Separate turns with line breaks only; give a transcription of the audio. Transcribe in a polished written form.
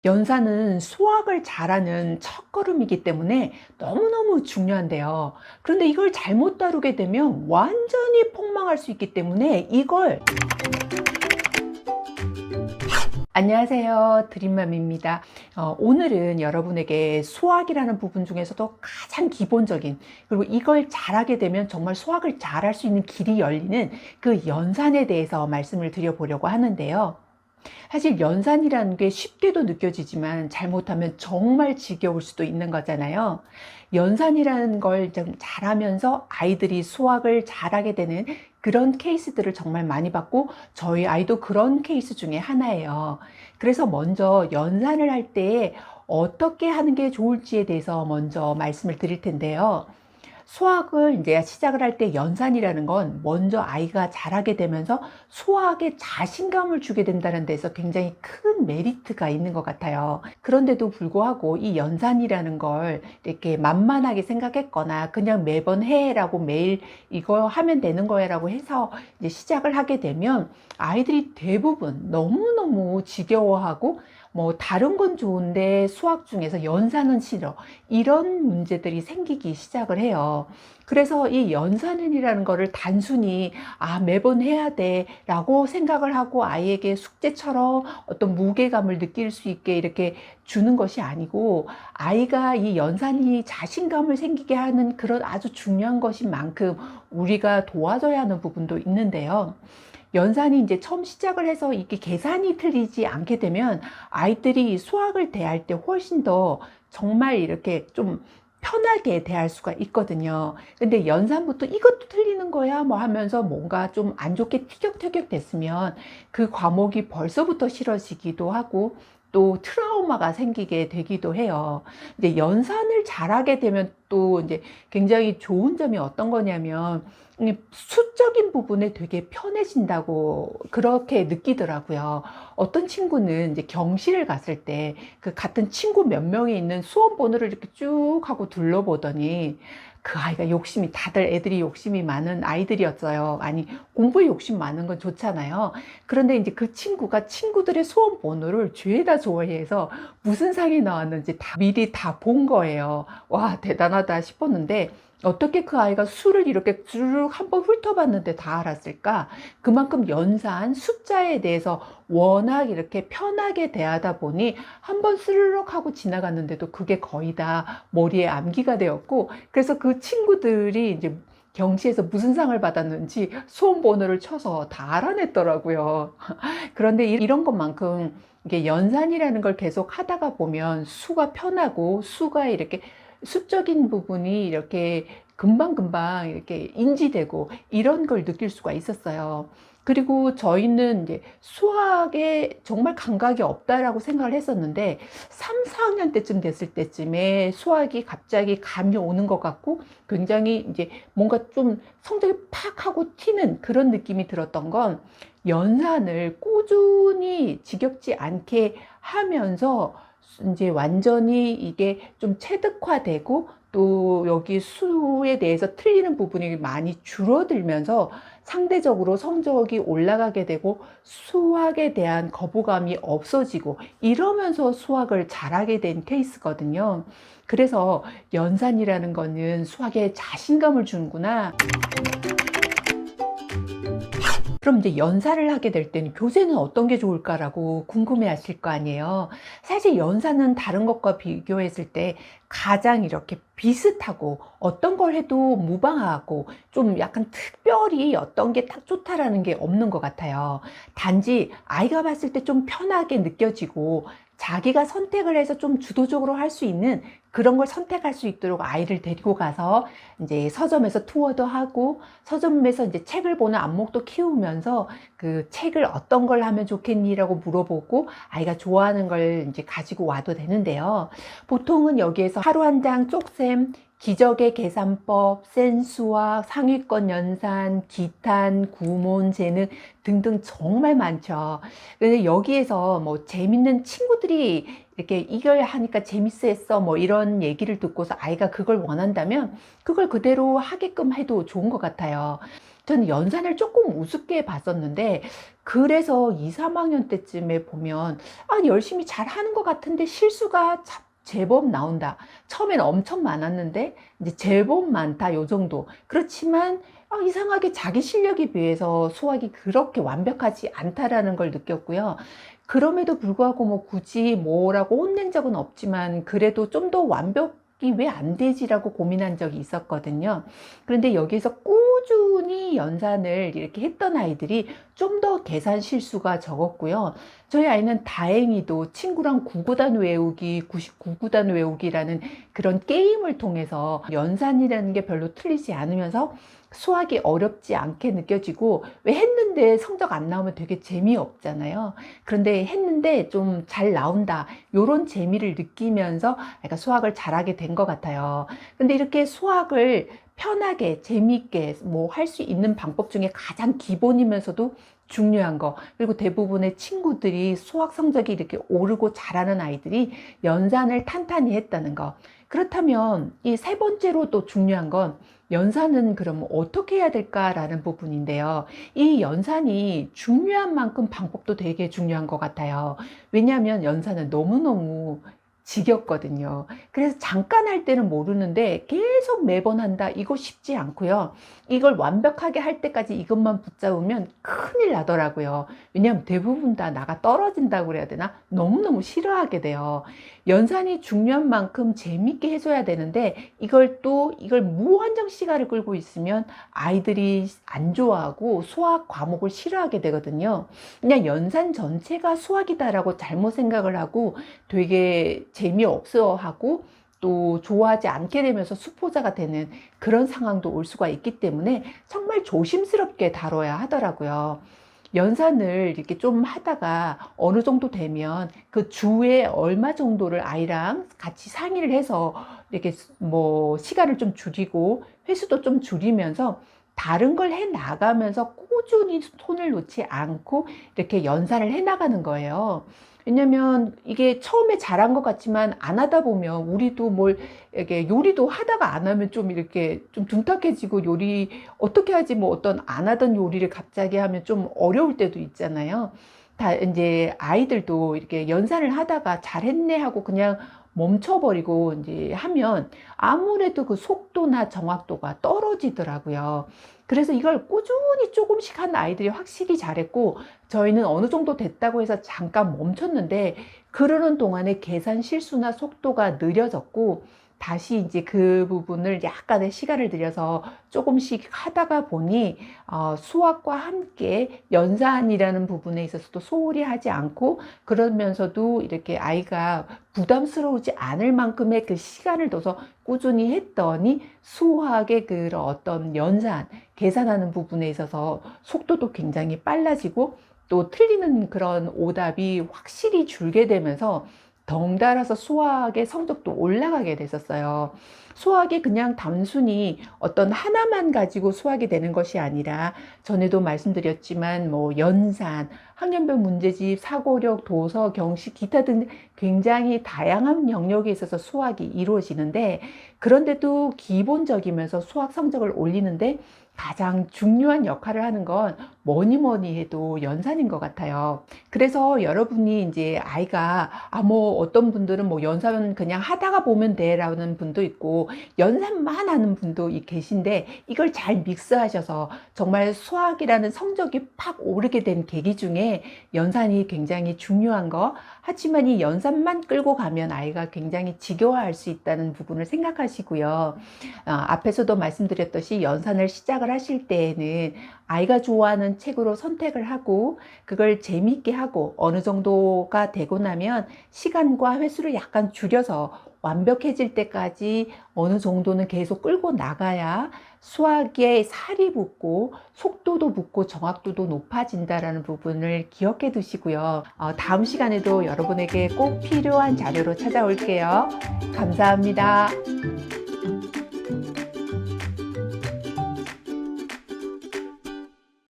연산은 수학을 잘하는 첫걸음이기 때문에 너무너무 중요한데요. 그런데 이걸 잘못 다루게 되면 완전히 폭망할 수 있기 때문에 안녕하세요, 드림맘입니다. 오늘은 여러분에게 수학이라는 부분 중에서도 가장 기본적인, 그리고 이걸 잘하게 되면 정말 수학을 잘할 수 있는 길이 열리는 그 연산에 대해서 말씀을 드려보려고 하는데요. 사실 연산이라는 게 쉽게도 느껴지지만 잘못하면 정말 지겨울 수도 있는 거잖아요. 연산이라는 걸 좀 잘하면서 아이들이 수학을 잘하게 되는 그런 케이스들을 정말 많이 봤고, 저희 아이도 그런 케이스 중에 하나예요. 그래서 먼저 연산을 할 때 어떻게 하는 게 좋을지에 대해서 먼저 말씀을 드릴 텐데요. 수학을 이제 시작을 할 때 연산이라는 건 먼저 아이가 잘하게 되면서 수학에 자신감을 주게 된다는 데서 굉장히 큰 메리트가 있는 것 같아요. 그런데도 불구하고 이 연산이라는 걸 이렇게 만만하게 생각했거나 그냥 매번 해라고 매일 이거 하면 되는 거야라고 해서 이제 시작을 하게 되면 아이들이 대부분 너무너무 지겨워하고 다른 건 좋은데 수학 중에서 연산은 싫어, 이런 문제들이 생기기 시작을 해요. 그래서 이 연산이라는 거를 단순히 매번 해야 돼 라고 생각을 하고 아이에게 숙제처럼 어떤 무게감을 느낄 수 있게 이렇게 주는 것이 아니고, 아이가 이 연산이 자신감을 생기게 하는 그런 아주 중요한 것인 만큼 우리가 도와줘야 하는 부분도 있는데요. 연산이 이제 처음 시작을 해서 이게 계산이 틀리지 않게 되면 아이들이 수학을 대할 때 훨씬 더 정말 이렇게 좀 편하게 대할 수가 있거든요. 근데 연산부터 이것도 틀리는 거야 뭐 하면서 뭔가 좀 안 좋게 티격태격 됐으면 그 과목이 벌써부터 싫어지기도 하고 또 트라우마가 생기게 되기도 해요. 이제 연산을 잘하게 되면 또 이제 굉장히 좋은 점이 어떤 거냐면 수적인 부분에 되게 편해진다고 그렇게 느끼더라고요. 어떤 친구는 이제 경실을 갔을 때 그 같은 친구 몇 명이 있는 수험 번호를 이렇게 쭉 하고 둘러보더니 그 아이가 욕심이, 다들 애들이 욕심이 많은 아이들이었어요. 아니, 공부에 욕심 많은 건 좋잖아요. 그런데 이제 그 친구가 친구들의 수험 번호를 죄다 좋아해서 무슨 상이 나왔는지 다 미리 다 본 거예요. 와, 대단하다 싶었는데 어떻게 그 아이가 수를 이렇게 쭉 한번 훑어봤는데 다 알았을까? 그만큼 연산, 숫자에 대해서 워낙 이렇게 편하게 대하다 보니 한번 스르륵 하고 지나갔는데도 그게 거의 다 머리에 암기가 되었고, 그래서 그 친구들이 이제 경시에서 무슨 상을 받았는지 수험 번호를 쳐서 다 알아냈더라고요. 그런데 이런 것만큼 이게 연산이라는 걸 계속 하다가 보면 수가 편하고 수가 이렇게 수적인 부분이 이렇게 금방금방 이렇게 인지되고 이런 걸 느낄 수가 있었어요. 그리고 저희는 이제 수학에 정말 감각이 없다라고 생각을 했었는데 3, 4학년 때쯤 됐을 때쯤에 수학이 갑자기 감이 오는 것 같고 굉장히 이제 뭔가 좀 성적이 팍 하고 튀는 그런 느낌이 들었던 건 연산을 꾸준히 지겹지 않게 하면서 이제 완전히 이게 좀 체득화되고 또 여기 수에 대해서 틀리는 부분이 많이 줄어들면서 상대적으로 성적이 올라가게 되고 수학에 대한 거부감이 없어지고 이러면서 수학을 잘하게 된 케이스거든요. 그래서 연산이라는 거는 수학에 자신감을 주는구나. 그럼 이제 연산을 하게 될 때는 교재는 어떤 게 좋을까라고 궁금해 하실 거 아니에요. 사실 연산은 다른 것과 비교했을 때 가장 이렇게 비슷하고 어떤 걸 해도 무방하고 좀 약간 특별히 어떤 게 딱 좋다라는 게 없는 것 같아요. 단지 아이가 봤을 때 좀 편하게 느껴지고 자기가 선택을 해서 좀 주도적으로 할 수 있는 그런 걸 선택할 수 있도록 아이를 데리고 가서 이제 서점에서 투어도 하고 서점에서 이제 책을 보는 안목도 키우면서 그 책을 어떤 걸 하면 좋겠니라고 물어보고 아이가 좋아하는 걸 이제 가지고 와도 되는데요. 보통은 여기에서 하루 한 장 쪽셈, 기적의 계산법, 센수학, 상위권 연산, 기탄, 구몬, 재능 등등 정말 많죠. 근데 여기에서 뭐 재밌는 친구들이 이렇게 이걸 하니까 재밌어 했어 뭐 이런 얘기를 듣고서 아이가 그걸 원한다면 그걸 그대로 하게끔 해도 좋은 것 같아요. 저는 연산을 조금 우습게 봤었는데, 그래서 2, 3학년 때쯤에 보면 열심히 잘 하는 것 같은데 실수가 제법 나온다. 처음엔 엄청 많았는데 이제 제법 많다 요 정도. 그렇지만 이상하게 자기 실력에 비해서 수학이 그렇게 완벽하지 않다라는 걸 느꼈고요. 그럼에도 불구하고 뭐 굳이 뭐라고 혼낸 적은 없지만 그래도 좀 더 완벽이 왜 안 되지라고 고민한 적이 있었거든요. 그런데 여기에서 꾸준히 연산을 이렇게 했던 아이들이 좀 더 계산 실수가 적었고요. 저희 아이는 다행히도 친구랑 구구단 외우기, 99구단 외우기라는 그런 게임을 통해서 연산이라는 게 별로 틀리지 않으면서 수학이 어렵지 않게 느껴지고, 왜 했는데 성적 안 나오면 되게 재미없잖아요. 그런데 했는데 좀 잘 나온다, 요런 재미를 느끼면서 약간 수학을 잘하게 된 것 같아요. 근데 이렇게 수학을 편하게 재미있게 뭐 할 수 있는 방법 중에 가장 기본이면서도 중요한 거, 그리고 대부분의 친구들이 수학 성적이 이렇게 오르고 잘하는 아이들이 연산을 탄탄히 했다는 거. 그렇다면 이 세 번째로 또 중요한 건 연산은 그럼 어떻게 해야 될까라는 부분인데요. 이 연산이 중요한 만큼 방법도 되게 중요한 것 같아요. 왜냐하면 연산은 너무너무 지겹거든요. 그래서 잠깐 할 때는 모르는데 계속 매번 한다, 이거 쉽지 않고요. 이걸 완벽하게 할 때까지 이것만 붙잡으면 큰일 나더라고요. 왜냐하면 대부분 다 나가 떨어진다고 그래야 되나? 너무너무 싫어하게 돼요. 연산이 중요한 만큼 재밌게 해줘야 되는데, 이걸 무한정 시간을 끌고 있으면 아이들이 안 좋아하고 수학 과목을 싫어하게 되거든요. 그냥 연산 전체가 수학이다라고 잘못 생각을 하고 되게 재미없어 하고 또 좋아하지 않게 되면서 수포자가 되는 그런 상황도 올 수가 있기 때문에 정말 조심스럽게 다뤄야 하더라고요. 연산을 이렇게 좀 하다가 어느 정도 되면 그 주에 얼마 정도를 아이랑 같이 상의를 해서 이렇게 뭐 시간을 좀 줄이고 횟수도 좀 줄이면서 다른 걸 해 나가면서 꾸준히 손을 놓지 않고 이렇게 연산을 해 나가는 거예요. 왜냐면 이게 처음에 잘한 것 같지만 안 하다 보면 우리도 뭘 이렇게 요리도 하다가 안 하면 좀 이렇게 좀 둔탁해지고, 요리 어떻게 하지 뭐 어떤 안 하던 요리를 갑자기 하면 좀 어려울 때도 있잖아요. 다 이제 아이들도 이렇게 연산을 하다가 잘했네 하고 그냥 멈춰버리고 이제 하면 아무래도 그 속도나 정확도가 떨어지더라고요. 그래서 이걸 꾸준히 조금씩 한 아이들이 확실히 잘했고, 저희는 어느 정도 됐다고 해서 잠깐 멈췄는데 그러는 동안에 계산 실수나 속도가 느려졌고, 다시 이제 그 부분을 약간의 시간을 들여서 조금씩 하다가 보니 수학과 함께 연산이라는 부분에 있어서도 소홀히 하지 않고, 그러면서도 이렇게 아이가 부담스러우지 않을 만큼의 그 시간을 둬서 꾸준히 했더니 수학의 그런 어떤 연산, 계산하는 부분에 있어서 속도도 굉장히 빨라지고, 또 틀리는 그런 오답이 확실히 줄게 되면서 덩달아서 수학의 성적도 올라가게 됐었어요. 수학이 그냥 단순히 어떤 하나만 가지고 수학이 되는 것이 아니라, 전에도 말씀드렸지만 뭐 연산, 학년별 문제집, 사고력, 도서, 경시, 기타 등 굉장히 다양한 영역에 있어서 수학이 이루어지는데, 그런데도 기본적이면서 수학 성적을 올리는데 가장 중요한 역할을 하는 건 뭐니 뭐니 해도 연산인 것 같아요. 그래서 여러분이 이제 아이가 뭐 어떤 분들은 뭐 연산은 그냥 하다가 보면 돼라는 분도 있고 연산만 하는 분도 계신데, 이걸 잘 믹스하셔서 정말 수학이라는 성적이 팍 오르게 된 계기 중에 연산이 굉장히 중요한 거. 하지만 이 연산만 끌고 가면 아이가 굉장히 지겨워할 수 있다는 부분을 생각하시고요. 앞에서도 말씀드렸듯이 연산을 시작을 하실 때에는 아이가 좋아하는 책으로 선택을 하고 그걸 재미있게 하고 어느 정도가 되고 나면 시간과 횟수를 약간 줄여서 완벽해질 때까지 어느 정도는 계속 끌고 나가야 수학에 살이 붙고 속도도 붙고 정확도도 높아진다라는 부분을 기억해 두시고요. 다음 시간에도 여러분에게 꼭 필요한 자료로 찾아올게요. 감사합니다.